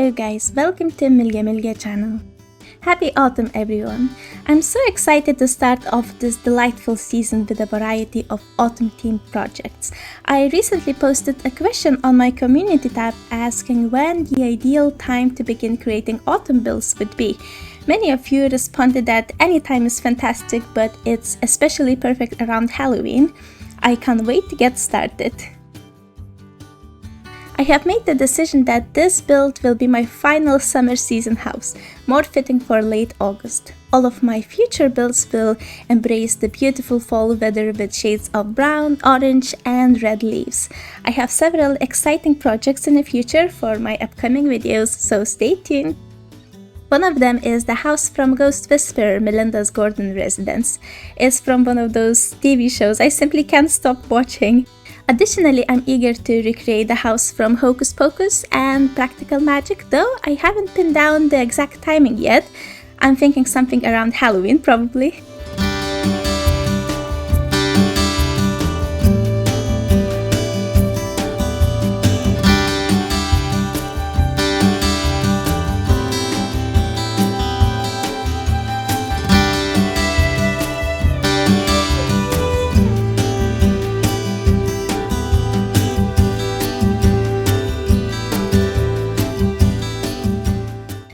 Hello guys, welcome to Milge channel. Happy autumn everyone! I'm so excited to start off this delightful season with a variety of autumn themed projects. I recently posted a question on my community tab asking when the ideal time to begin creating autumn builds would be. Many of you responded that any time is fantastic, but it's especially perfect around Halloween. I can't wait to get started. I have made the decision that this build will be my final summer season house, more fitting for late August. All of my future builds will embrace the beautiful fall weather with shades of brown, orange and red leaves. I have several exciting projects in the future for my upcoming videos, so stay tuned. One of them is the house from Ghost Whisperer, Melinda's Gordon residence. It's from one of those TV shows I simply can't stop watching. Additionally, I'm eager to recreate the house from Hocus Pocus and Practical Magic, though I haven't pinned down the exact timing yet. I'm thinking something around Halloween probably.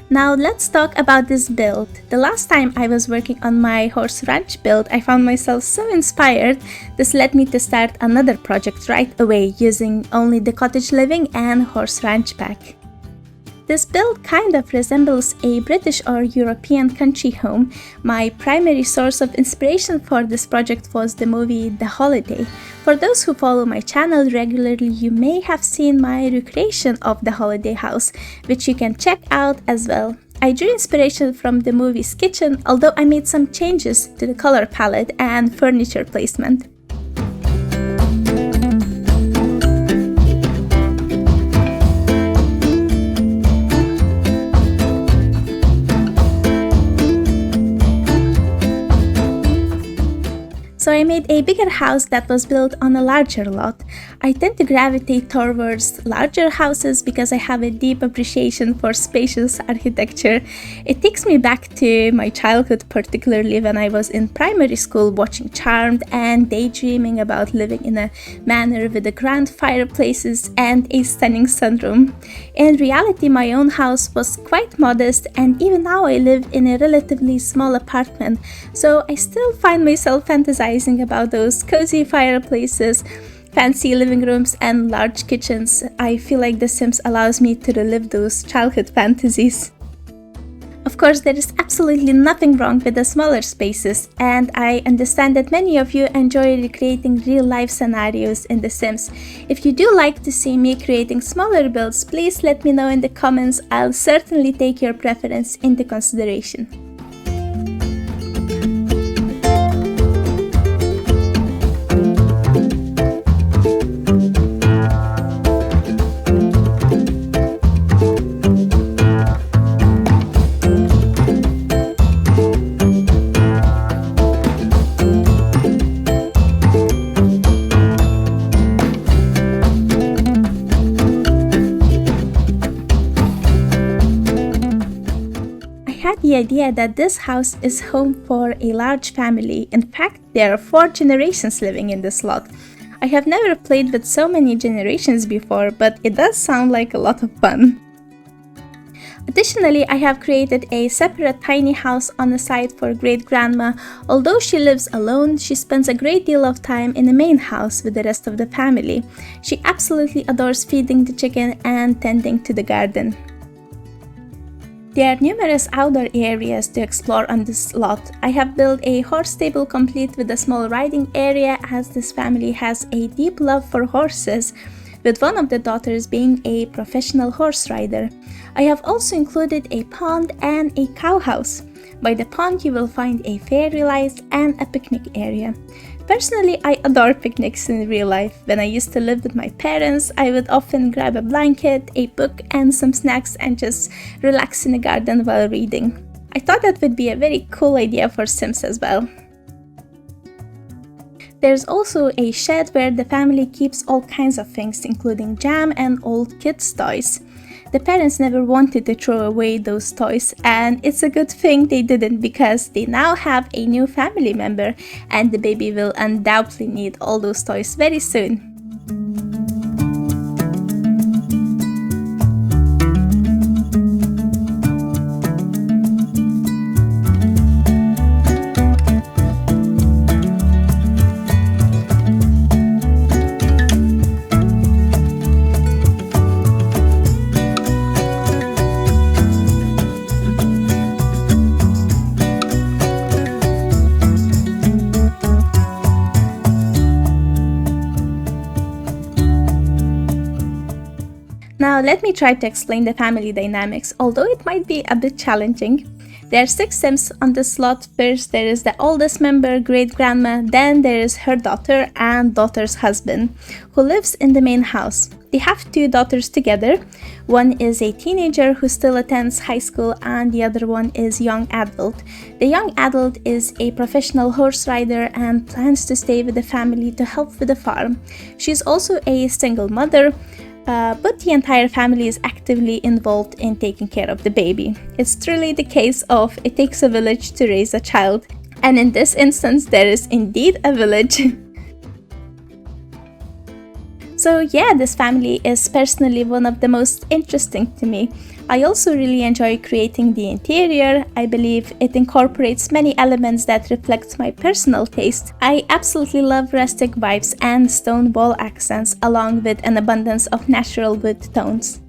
Now let's talk about this build. The last time I was working on my horse ranch build, I found myself so inspired. This led me to start another project right away using only the cottage living and horse ranch pack. This build kind of resembles a British or European country home. My primary source of inspiration for this project was the movie The Holiday. For those who follow my channel regularly, you may have seen my recreation of the Holiday house, which you can check out as well. I drew inspiration from the movie's kitchen, although I made some changes to the color palette and furniture placement. So I made a bigger house that was built on a larger lot. I tend to gravitate towards larger houses because I have a deep appreciation for spacious architecture. It takes me back to my childhood, particularly when I was in primary school watching Charmed and daydreaming about living in a manor with a grand fireplaces and a stunning sunroom. In reality, my own house was quite modest, and even now I live in a relatively small apartment, so I still find myself fantasizing about those cozy fireplaces, fancy living rooms and large kitchens. I feel like The Sims allows me to relive those childhood fantasies. Of course, there is absolutely nothing wrong with the smaller spaces, and I understand that many of you enjoy recreating real-life scenarios in The Sims. If you do like to see me creating smaller builds, please let me know in the comments. I'll certainly take your preference into consideration. The idea that this house is home for a large family. In fact, there are 4 generations living in this lot. I have never played with so many generations before, but it does sound like a lot of fun. Additionally, I have created a separate tiny house on the side for great-grandma. Although she lives alone, she spends a great deal of time in the main house with the rest of the family. She absolutely adores feeding the chicken and tending to the garden. There are numerous outdoor areas to explore on this lot. I have built a horse stable complete with a small riding area, as this family has a deep love for horses, with one of the daughters being a professional horse rider. I have also included a pond and a cow house. By the pond you will find a fairy light and a picnic area. Personally, I adore picnics in real life. When I used to live with my parents, I would often grab a blanket, a book and some snacks and just relax in the garden while reading. I thought that would be a very cool idea for Sims as well. There's also a shed where the family keeps all kinds of things, including jam and old kids' toys. the parents never wanted to throw away those toys, and it's a good thing they didn't because they now have a new family member and the baby will undoubtedly need all those toys very soon. Now let me try to explain the family dynamics, although it might be a bit challenging. There are 6 Sims on the slot. First there is the oldest member, great-grandma, then there is her daughter and daughter's husband, who lives in the main house. They have 2 daughters together. One is a teenager who still attends high school and the other one is young adult. The young adult is a professional horse rider and plans to stay with the family to help with the farm. She's also a single mother. But the entire family is actively involved in taking care of the baby. It's truly the case of it takes a village to raise a child, and in this instance there is indeed a village. So yeah, this family is personally one of the most interesting to me. I also really enjoy creating the interior. I believe it incorporates many elements that reflect my personal taste. I absolutely love rustic vibes and stone wall accents, along with an abundance of natural wood tones.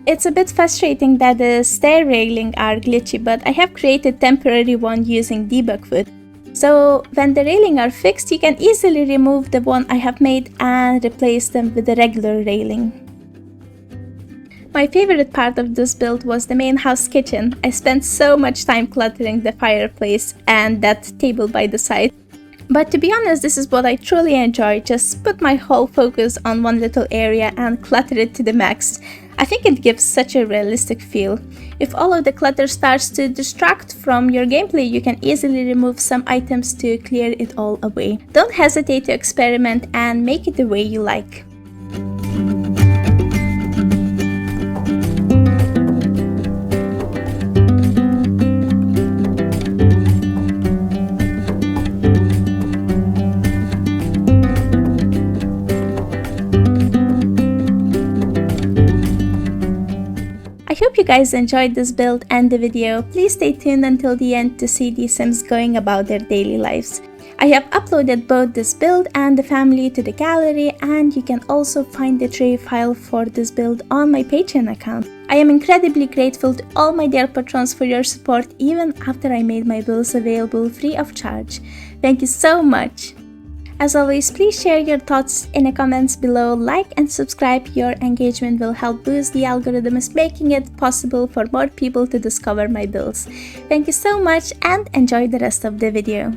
It's a bit frustrating that the stair railing are glitchy, but I have created temporary one using debug wood. So when the railing are fixed, you can easily remove the one I have made and replace them with the regular railing. My favorite part of this build was the main house kitchen. I spent so much time cluttering the fireplace and that table by the side. But to be honest, this is what I truly enjoy, just put my whole focus on one little area and clutter it to the max. I think it gives such a realistic feel. If all of the clutter starts to distract from your gameplay, you can easily remove some items to clear it all away. Don't hesitate to experiment and make it the way you like. I hope you guys enjoyed this build and the video. Please stay tuned until the end to see the Sims going about their daily lives. I have uploaded both this build and the family to the gallery, and you can also find the tray file for this build on my Patreon account. I am incredibly grateful to all my dear patrons for your support even after I made my builds available free of charge. Thank you so much! As always, please share your thoughts in the comments below, like and subscribe. Your engagement will help boost the algorithms, making it possible for more people to discover my builds. Thank you so much and enjoy the rest of the video.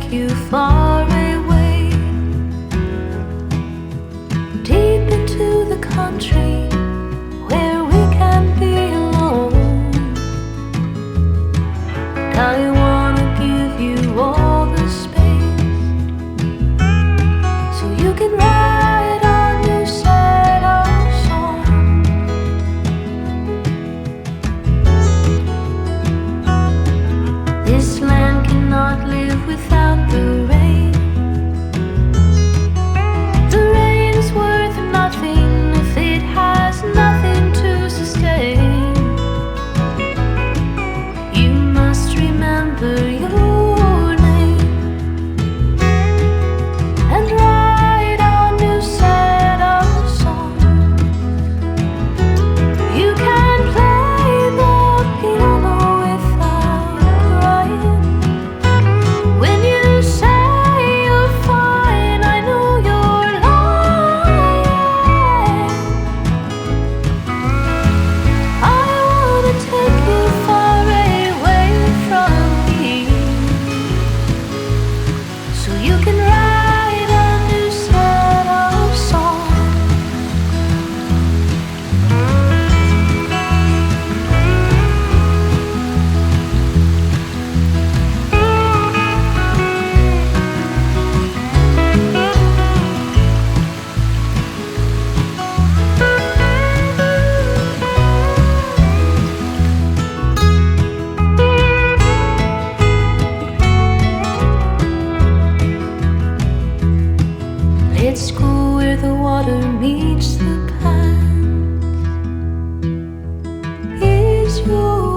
take you far away, deep into the country where we can be alone. And I wanna give you all the space so you can write a new set of songs. This land cannot live without the rain. The rain is worth nothing if it has nothing to sustain. You must remember your name and write a new set of songs. You can play the piano without crying. When you say you're fine, I know you're lying. I wanna take you far away from here so you can write a new set of songs. Let's go where the water meets the pond. Is your